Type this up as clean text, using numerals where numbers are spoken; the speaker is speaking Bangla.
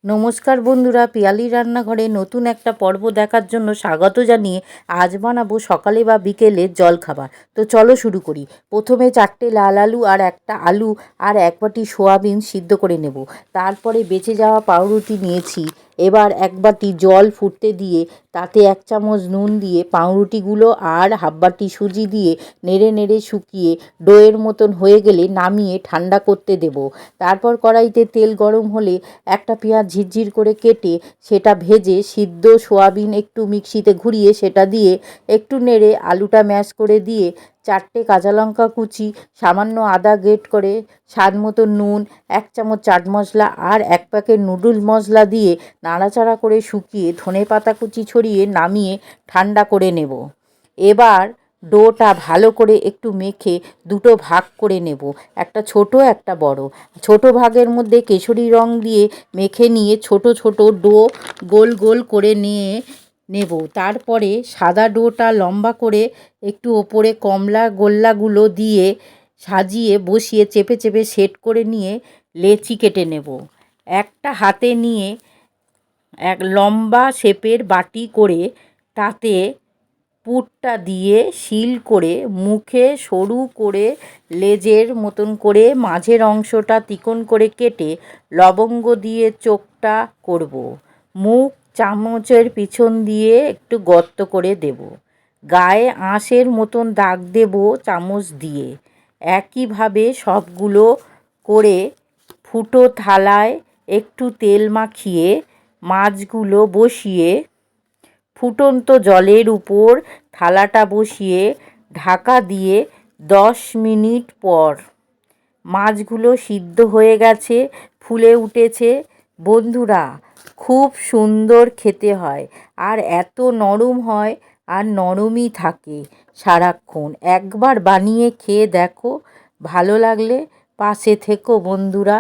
নমস্কার বন্ধুরা, পিয়ালি রান্নাঘরে নতুন একটা পর্ব দেখার জন্য স্বাগত জানিয়ে আজ বানাবো সকালে বা বিকেলের জলখাবার। তো চলো শুরু করি। প্রথমে 4টে লাল আলু আর একটা আলু আর 1 বাটি সোয়াবিন সিদ্ধ করে নেব। তারপরে বেঁচে যাওয়া পাউরুটি নিয়েছি। এবার 1 বাটি জল ফুটতে দিয়ে তাতে 1 চামচ নুন দিয়ে পাউরুটিগুলো আর হাফ বাটি সুজি দিয়ে নেড়ে নেড়ে শুকিয়ে ডোয়ের মতন হয়ে গেলে নামিয়ে ঠান্ডা করতে দেব। তারপর কড়াইতে তেল গরম হলে একটা পেঁয়াজ ঝিরঝির করে কেটে সেটা ভেজে সিদ্ধ সোয়াবিন একটু মিক্সিতে ঘুরিয়ে সেটা দিয়ে একটু নেড়ে আলুটা ম্যাশ করে দিয়ে 4টে কাঁচা লঙ্কা কুচি, সামান্য আদা গ্রেট করে, স্বাদ মতো নুন, 1 চামচ চাট মশলা আর 1 প্যাকেট নুডলস মশলা দিয়ে নাড়াচাড়া করে শুকিয়ে ধনেপাতা কুচি ছড়িয়ে নামিয়ে ঠান্ডা করে নেব। এবার ডোটা ভালো করে একটু মেখে দুটো ভাগ করে নেব, একটা ছোট একটা বড়। ছোট ভাগের মধ্যে কেশরি রং দিয়ে মেখে নিয়ে ছোট ছোট ডো গোল গোল করে নিয়ে নেব। তারপরে সাদা ডোটা লম্বা করে একটু ওপরে কমলা গোল্লাগুলো দিয়ে সাজিয়ে বসিয়ে চেপে চেপে সেট করে নিয়ে লেচি কেটে নেব। একটা হাতে নিয়ে এক লম্বা শেপের বাটি করে তাতে পুরটা দিয়ে সিল করে মুখে সরু করে লেজের মতন করে মাঝের অংশটা চিকন করে কেটে লবঙ্গ দিয়ে চোখটা করব। মুখ চামচের পিছন দিয়ে একটু গর্ত করে দেব। গায়ে আঁশের মতন দাগ দেব চামচ দিয়ে। একইভাবে সবগুলো করে ফুটো থালায় একটু তেল মাখিয়ে মাছগুলো বসিয়ে ফুটন্ত জলের উপর থালাটা বসিয়ে ঢাকা দিয়ে 10 মিনিট পর মাছগুলো সিদ্ধ হয়ে গেছে, ফুলে উঠেছে। বন্ধুরা, খুব সুন্দর খেতে হয় আর এত নরম হয় আর নরমই থাকে সারাক্ষণ। একবার বানিয়ে খেয়ে দেখো, ভালো লাগলে পাশে থেকো বন্ধুরা।